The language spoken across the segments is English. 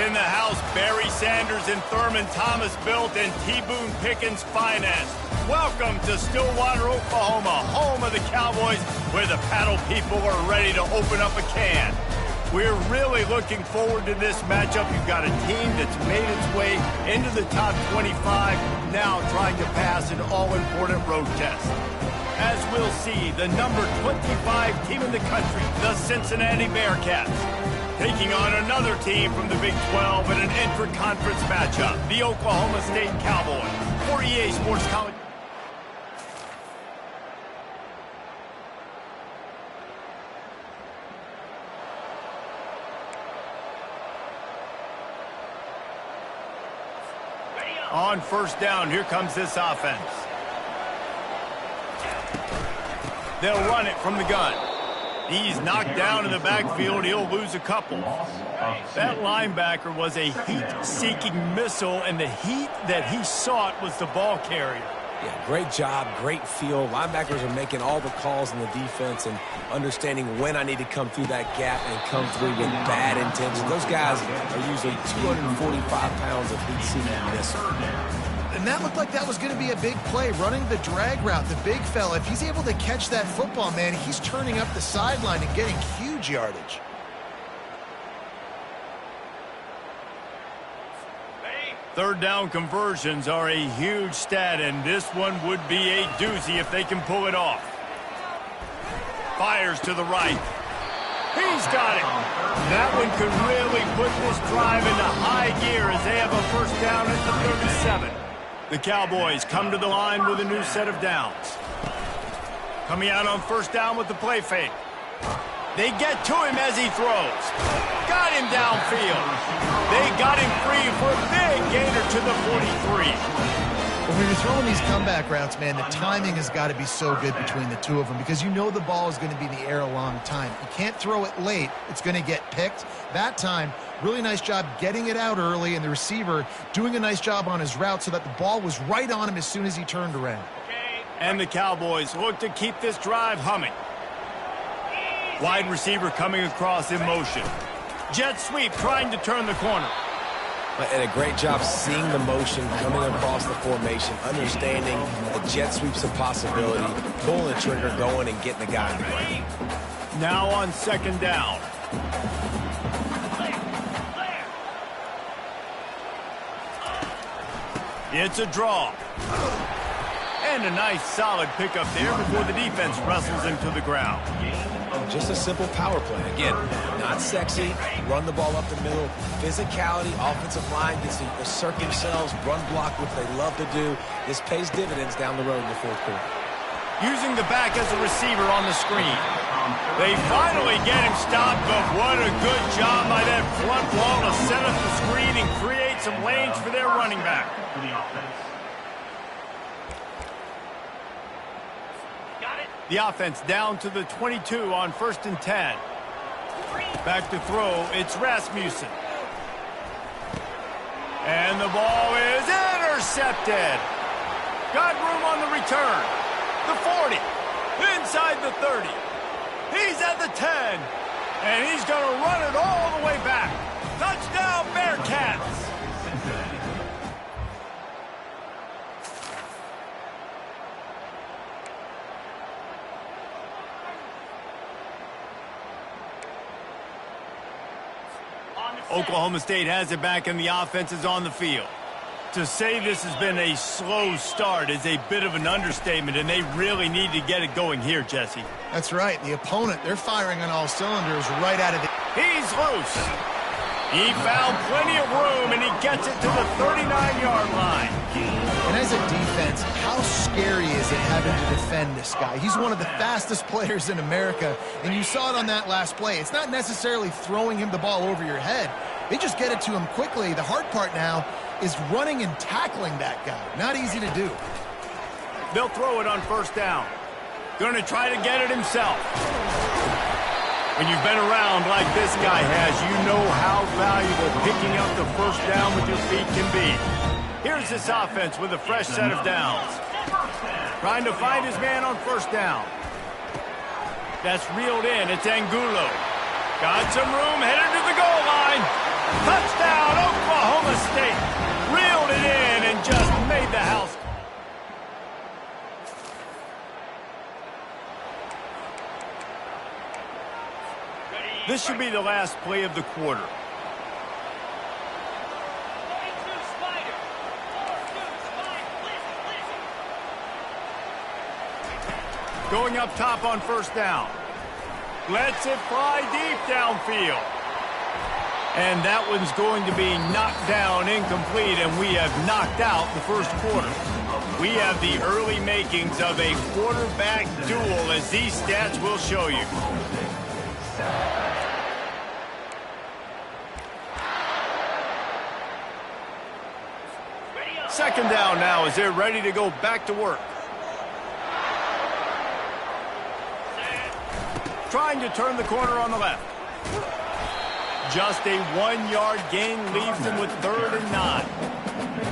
In the house, Barry Sanders and Thurman Thomas built and T. Boone Pickens financed. Welcome to Stillwater, Oklahoma, home of the Cowboys, where the paddle people are ready to open up a can. We're really looking forward to this matchup. You've got a team that's made its way into the top 25, now trying to pass an all-important road test. As we'll see, the number 25 team in the country, the Cincinnati Bearcats, taking on another team from the Big 12 in an intra-conference matchup, the Oklahoma State Cowboys. For EA Sports College. On first down, here comes this offense. They'll run it from the gun. He's knocked down in the backfield. He'll lose a couple. That linebacker was a heat-seeking missile, and the heat that he sought was the ball carrier. Yeah, great job, great feel. Linebackers are making all the calls in the defense and understanding when I need to come through that gap and come through with bad intentions. Those guys are usually 245 pounds of heat-seeking missile. And that looked like that was going to be a big play, running the drag route, the big fella. If he's able to catch that football, man, he's turning up the sideline and getting huge yardage. Third down conversions are a huge stat, and this one would be a doozy if they can pull it off. Fires to the right. He's got it. That one could really put this drive into high gear as they have a first down at the 37. The Cowboys come to the line with a new set of downs. Coming out on first down with the play fake. They get to him as he throws. Got him downfield. They got him free for a big gainer to the 43. When you're throwing these comeback routes, man, the timing has got to be so good between the two of them because you know the ball is going to be in the air a long time. You can't throw it late. It's going to get picked. That time, really nice job getting it out early, and the receiver doing a nice job on his route so that the ball was right on him as soon as he turned around. And the Cowboys look to keep this drive humming. Wide receiver coming across in motion. Jet sweep trying to turn the corner. And a great job seeing the motion coming across the formation, understanding the jet sweep's a possibility, pulling the trigger, going and getting the guy in the brain. Now on second down. It's a draw. And a nice solid pickup there before the defense wrestles him to the ground. Just a simple power play. Again, not sexy, run the ball up the middle, physicality, offensive line gets to assert themselves, run block, which they love to do. This pays dividends down the road in the fourth quarter. Using the back as a receiver on the screen. They finally get him stopped, but what a good job by that front wall to set up the screen and create some lanes for their running back. The offense down to the 22 on 1st and 10. Back to throw, it's Rasmussen. And the ball is intercepted. Got room on the return. The 40, inside the 30. He's at the 10, and he's going to run it all the way back. Touchdown, Bearcats. Oklahoma State has it back, and the offense is on the field. To say this has been a slow start is a bit of an understatement, and they really need to get it going here, Jesse. That's right. The opponent, they're firing on all cylinders right out of the... He's loose. He found plenty of room, and he gets it to the 39-yard line. And as a defense, how scary is it having to defend this guy? He's one of the fastest players in America, and you saw it on that last play. It's not necessarily throwing him the ball over your head. They just get it to him quickly. The hard part now is running and tackling that guy. Not easy to do. They'll throw it on first down. Going to try to get it himself. When you've been around like this guy has, you know how valuable picking up the first down with your feet can be. Here's this offense with a fresh set of downs. Trying to find his man on first down. That's reeled in. It's Angulo. Got some room, headed to the goal line. Touchdown, mistake. Reeled it in and just made the house. This should be the last play of the quarter. Going up top on first down. Lets it fly deep downfield. And that one's going to be knocked down incomplete, and we have knocked out the first quarter. We have the early makings of a quarterback duel, as these stats will show you. Second down now as they're ready to go back to work. Trying to turn the corner on the left. Just a 1-yard gain leaves them with 3rd and 9.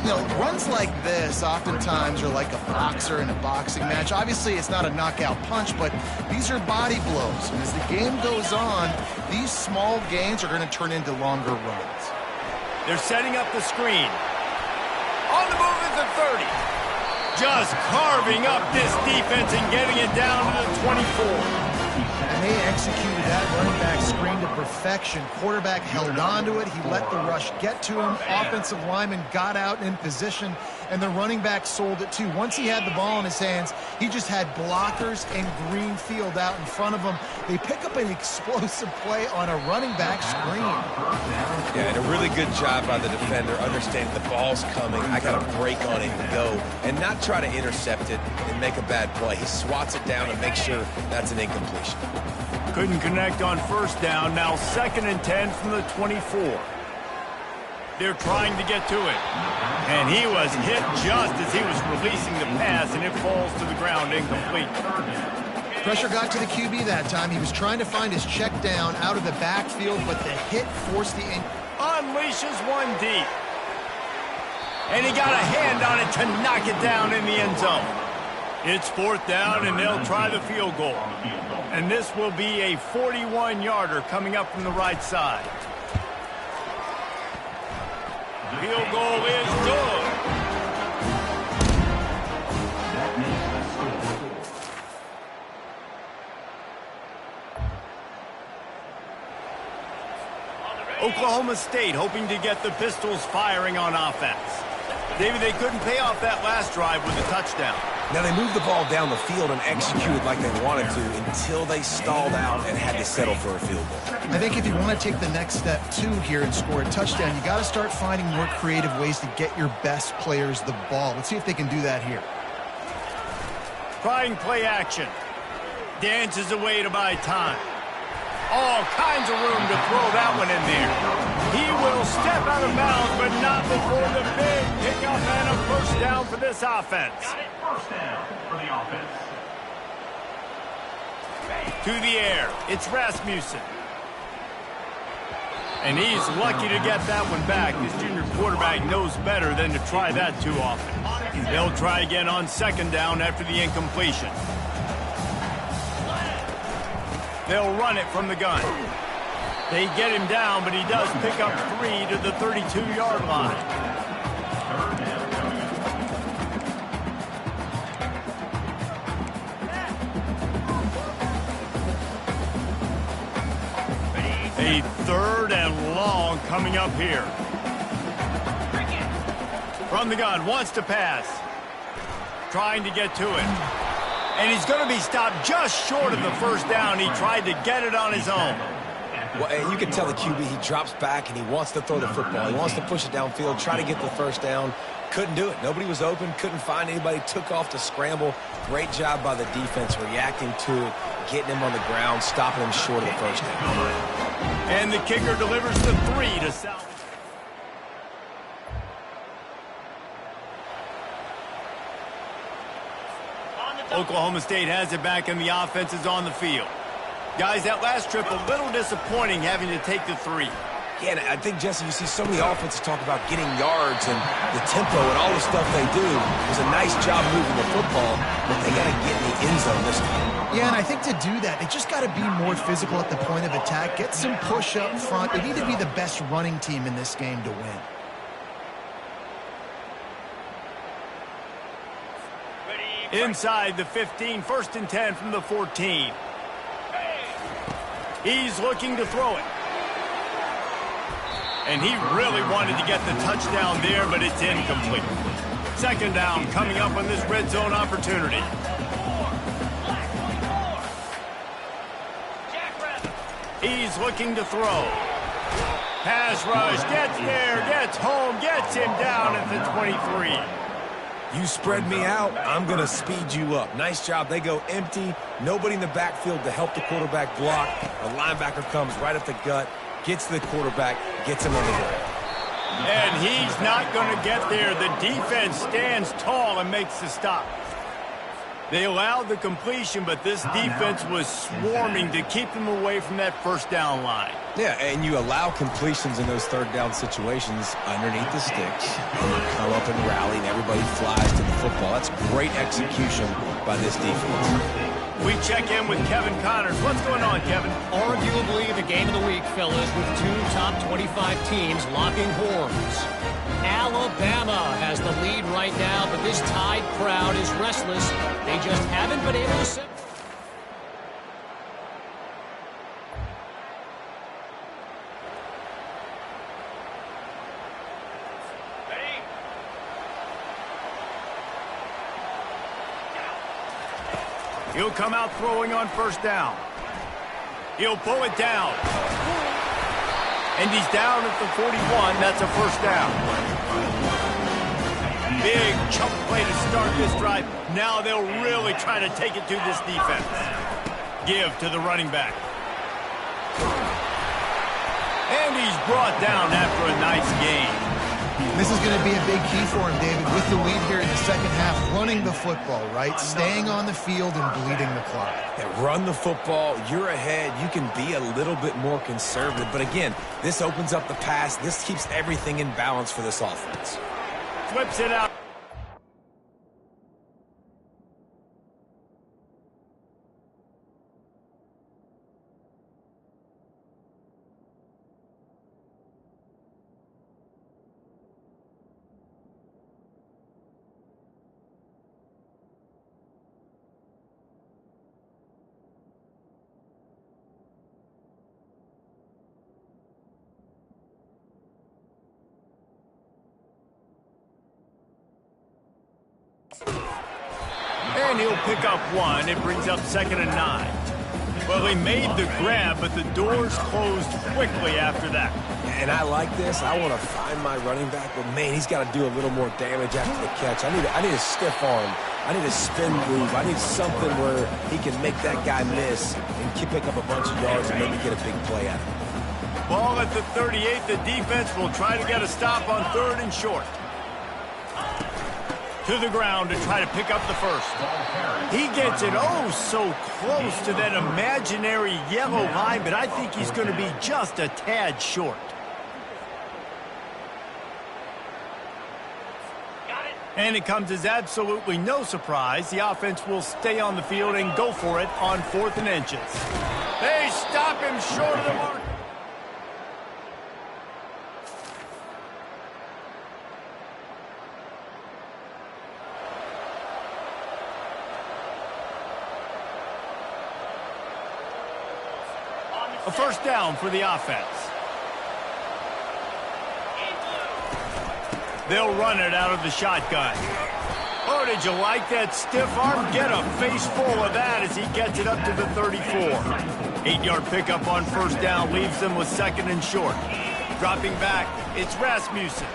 You know, runs like this oftentimes are like a boxer in a boxing match. Obviously, it's not a knockout punch, but these are body blows. And as the game goes on, these small gains are going to turn into longer runs. They're setting up the screen. On the move at the 30. Just carving up this defense and getting it down to the 24. And they executed that running back screen to perfection. Quarterback held on to it. He let the rush get to him. Offensive lineman got out in position, and the running back sold it too. Once he had the ball in his hands, he just had blockers and green field out in front of him. They pick up an explosive play on a running back screen. Yeah, and a really good job by the defender, understanding the ball's coming. I got to break on it and go, and not try to intercept it and make a bad play. He swats it down and makes sure that's an incompletion. Couldn't connect on first down. Now 2nd and 10 from the 24. They're trying to get to it. And he was hit just as he was releasing the pass, and it falls to the ground incomplete. Pressure got to the QB that time. He was trying to find his check down out of the backfield, but the hit forced the unleashes one deep. And he got a hand on it to knock it down in the end zone. It's 4th down, and they'll try the field goal. And this will be a 41-yarder coming up from the right side. Field goal is good. Oklahoma State hoping to get the Pistols firing on offense. David, they couldn't pay off that last drive with a touchdown. Now, they moved the ball down the field and executed like they wanted to until they stalled out and had to settle for a field goal. I think if you want to take the next step, too, here and score a touchdown, you got to start finding more creative ways to get your best players the ball. Let's see if they can do that here. Trying play action. Dances away to buy time. All kinds of room to throw that one in there. He will step out of bounds, but not before the big pickup and a first down for this offense. Got it, first down for the offense. To the air, it's Rasmussen. And he's lucky to get that one back. This junior quarterback knows better than to try that too often. They'll try again on 2nd down after the incompletion. They'll run it from the gun. They get him down, but he does pick up 3 to the 32-yard line. A 3rd and long coming up here. From the gun, wants to pass. Trying to get to it. And he's going to be stopped just short of the first down. He tried to get it on his own. Well, and you can tell the QB, he drops back and he wants to throw the football. He wants to push it downfield, try to get the first down. Couldn't do it. Nobody was open, couldn't find anybody, took off to scramble. Great job by the defense reacting to it, getting him on the ground, stopping him short of the first down. And the kicker delivers the 3 to salvage. Oklahoma State has it back, and the offense is on the field. Guys, that last trip a little disappointing having to take the 3. Yeah, and I think, Jesse, you see so many offenses talk about getting yards and the tempo and all the stuff they do. It was a nice job moving the football, but they got to get in the end zone this time. Yeah, and I think to do that, they just got to be more physical at the point of attack, get some push up front. They need to be the best running team in this game to win. Inside the 15, 1st and 10 from the 14. He's looking to throw it. And he really wanted to get the touchdown there, but it's incomplete. 2nd down coming up on this red zone opportunity. He's looking to throw. Pass rush, gets there, gets home, gets him down at the 23. You spread me out, I'm going to speed you up. Nice job. They go empty. Nobody in the backfield to help the quarterback block. A linebacker comes right at the gut, gets to the quarterback, gets him on the ground. And he's not going to get there. The defense stands tall and makes the stop. They allowed the completion, but this defense was swarming to keep them away from that 1st down line. Yeah, and you allow completions in those 3rd down situations underneath the sticks, and you come up and rally, and everybody flies to the football. That's great execution by this defense. We check in with Kevin Connors. What's going on, Kevin? Arguably the game of the week, fellas, with 2 top 25 teams locking horns. Alabama has the lead right now, but this Tide crowd is restless. They just haven't been able to set... He'll come out throwing on 1st down. He'll pull it down. And he's down at the 41. That's a 1st down. Big chunk play to start this drive. Now they'll really try to take it to this defense. Give to the running back. And he's brought down after a nice gain. This is going to be a big key for him, David, with the lead here in the 2nd half, running the football, right? Staying on the field and bleeding the clock. Yeah, run the football. You're ahead. You can be a little bit more conservative. But again, this opens up the pass. This keeps everything in balance for this offense. Flips it out. And he'll pick up 1. It brings up 2nd and 9. Well, he made the grab, but the doors closed quickly after that. And I like this. I want to find my running back, but man, he's got to do a little more damage after the catch. I need a stiff arm. I need a spin move. I need something where he can make that guy miss and pick up a bunch of yards and maybe get a big play out of it. Ball at the 38. The defense will try to get a stop on 3rd and short. To the ground to try to pick up the 1st. He gets it so close to that imaginary yellow line, but I think he's going to be just a tad short. And it comes as absolutely no surprise. The offense will stay on the field and go for it on 4th and inches. They stop him short of the mark. A 1st down for the offense. They'll run it out of the shotgun. Oh, did you like that stiff arm? Get a face full of that as he gets it up to the 34. 8-yard pickup on 1st down leaves them with 2nd and short. Dropping back, it's Rasmussen.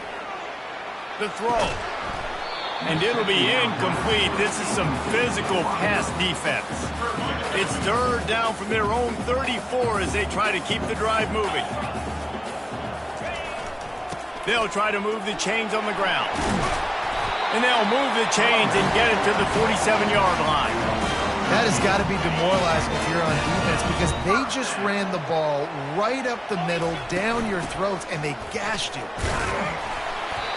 The throw. And it'll be incomplete. This is some physical pass defense. It's 3rd down from their own 34 as they try to keep the drive moving. They'll try to move the chains on the ground. And they'll move the chains and get it to the 47-yard line. That has got to be demoralizing if you're on defense because they just ran the ball right up the middle, down your throats, and they gashed you.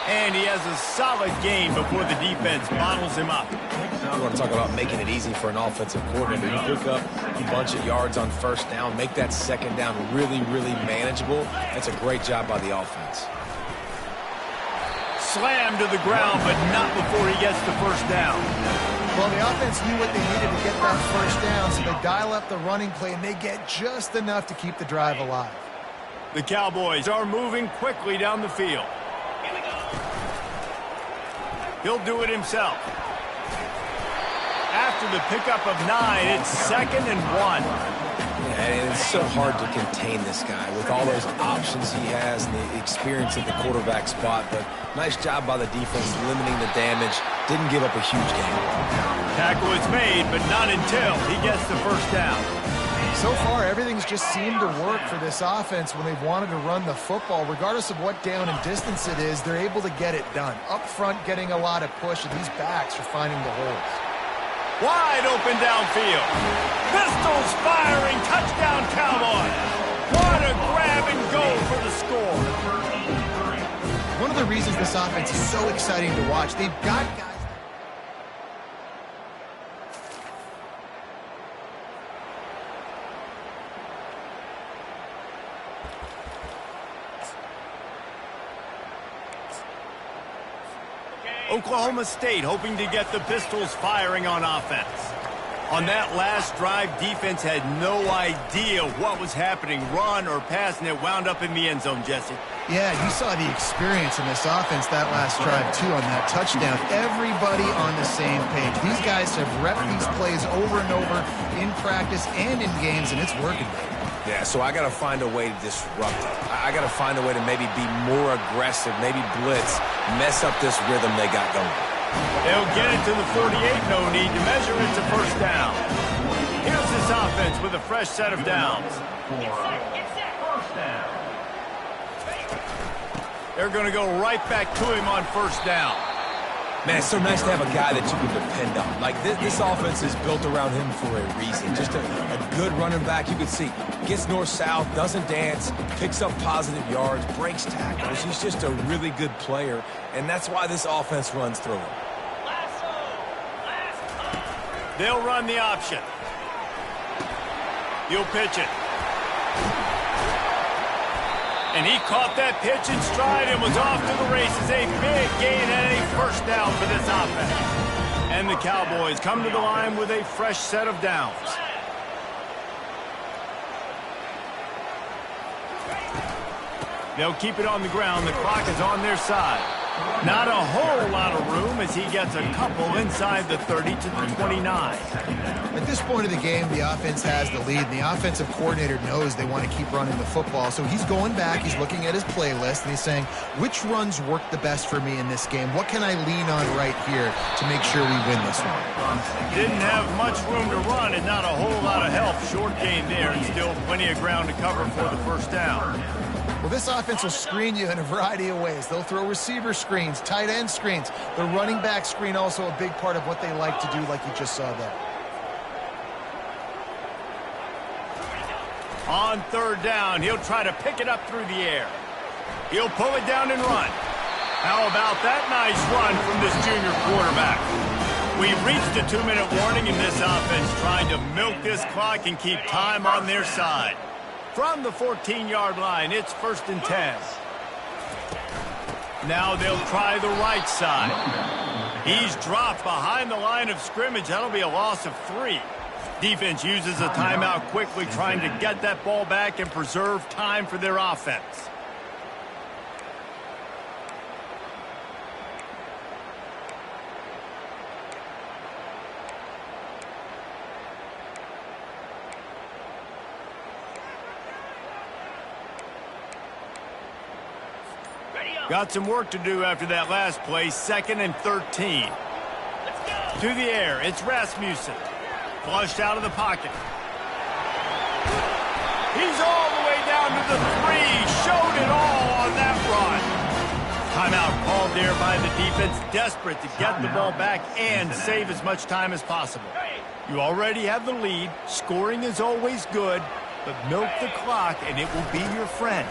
And he has a solid game before the defense bottles him up. You want to talk about making it easy for an offensive coordinator. You pick up a bunch of yards on 1st down, make that 2nd down really, really manageable. That's a great job by the offense. slammed to the ground, but not before he gets the first down. Well, the offense knew what they needed to get that first down, so they dial up the running play, and they get just enough to keep the drive alive. The Cowboys are moving quickly down the field. He'll do it himself. After the pickup of 9, it's 2nd and 1. And it's so hard to contain this guy with all those options he has and the experience at the quarterback spot. But nice job by the defense limiting the damage. Didn't give up a huge game. Tackle is made, but not until he gets the first down. So far, everything's just seemed to work for this offense when they've wanted to run the football. Regardless of what down and distance it is, they're able to get it done. Up front, getting a lot of push, and these backs are finding the holes. Wide open downfield. Pistols firing. Touchdown, Cowboys. What a grab and go for the score. One of the reasons this offense is so exciting to watch, they've got guys. Oklahoma State hoping to get the Pistols firing on offense. On that last drive, defense had no idea what was happening, run or pass, and it wound up in the end zone, Jesse. Yeah, you saw the experience in this offense that last drive, too, on that touchdown. Everybody on the same page. These guys have repped these plays over and over in practice and in games, and it's working. Yeah, so I got to find a way to disrupt it. I got to find a way to maybe be more aggressive, maybe blitz, mess up this rhythm they got going. They'll get it to the 48, no need to measure. It's a first down. Here's this offense with a fresh set of downs. They're going to go right back to him on first down. Man, it's so nice to have a guy that you can depend on. Like, this offense is built around him for a reason. Just a good running back, you can see. Gets north-south, doesn't dance, picks up positive yards, breaks tackles. He's just a really good player, and that's why this offense runs through him. They'll run the option. He'll pitch it. And he caught that pitch in stride and was off to the races. A big gain and a first down for this offense. And the Cowboys come to the line with a fresh set of downs. They'll keep it on the ground. The clock is on their side. Not a whole lot of room as he gets a couple inside the 30 to the 29. At this point of the game, the offense has the lead, and the offensive coordinator knows they want to keep running the football. So he's going back, he's looking at his playlist, and he's saying, which runs work the best for me in this game? What can I lean on right here to make sure we win this one? Didn't have much room to run and not a whole lot of help. Short gain there, and still plenty of ground to cover for the first down. Well, this offense will screen you in a variety of ways. They'll throw receiver screens, tight end screens. The running back screen also a big part of what they like to do, like you just saw there. On third down, he'll try to pick it up through the air. He'll pull it down and run. How about that nice run from this junior quarterback? We've reached a 2-minute warning in this offense, trying to milk this clock and keep time on their side. From the 14-yard line, it's 1st and 10. Now they'll try the right side. He's dropped behind the line of scrimmage. That'll be a loss of 3. Defense uses a timeout quickly, trying to get that ball back and preserve time for their offense. Got some work to do after that last play. 2nd and 13. To the air, it's Rasmussen. Flushed out of the pocket. He's all the way down to the 3. Showed it all on that run. Timeout called there by the defense, desperate to get the ball back and save as much time as possible. You already have the lead. Scoring is always good, but milk the clock and it will be your friend.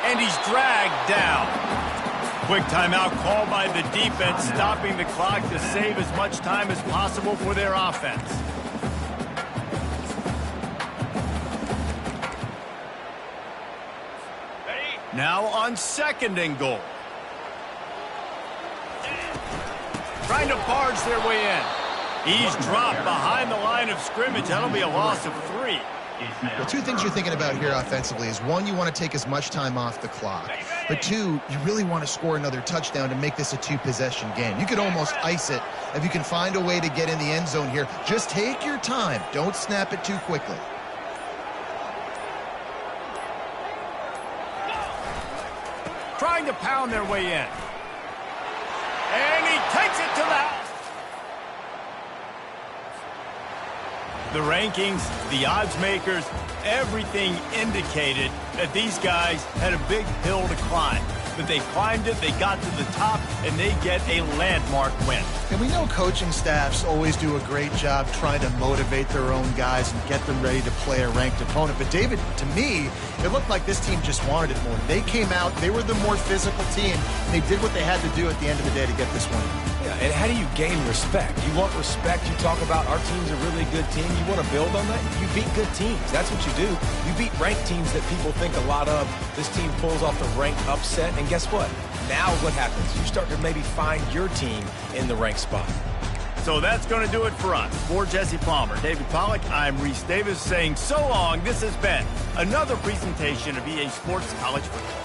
And he's dragged down. Quick timeout called by the defense, stopping the clock to save as much time as possible for their offense. Now on 2nd and goal. Trying to barge their way in. He's dropped behind the line of scrimmage. That'll be a loss of 3. Well, 2 things you're thinking about here offensively is, 1, you want to take as much time off the clock. But 2, you really want to score another touchdown to make this a 2-possession game. You could almost ice it if you can find a way to get in the end zone here. Just take your time. Don't snap it too quickly. Trying to pound their way in. And he takes it to the house. The rankings, the odds makers, everything indicated that these guys had a big hill to climb. But they climbed it, they got to the top, and they get a landmark win. And we know coaching staffs always do a great job trying to motivate their own guys and get them ready to play a ranked opponent. But David, to me, it looked like this team just wanted it more. They came out, they were the more physical team, and they did what they had to do at the end of the day to get this win. Yeah, and how do you gain respect? You want respect. You talk about our team's a really good team. You want to build on that? You beat good teams. That's what you do. You beat ranked teams that people think a lot of. This team pulls off the ranked upset, and guess what? Now what happens? You start to maybe find your team in the ranked spot. So that's going to do it for us. For Jesse Palmer, David Pollack, I'm Reese Davis saying so long. This has been another presentation of EA Sports College Football.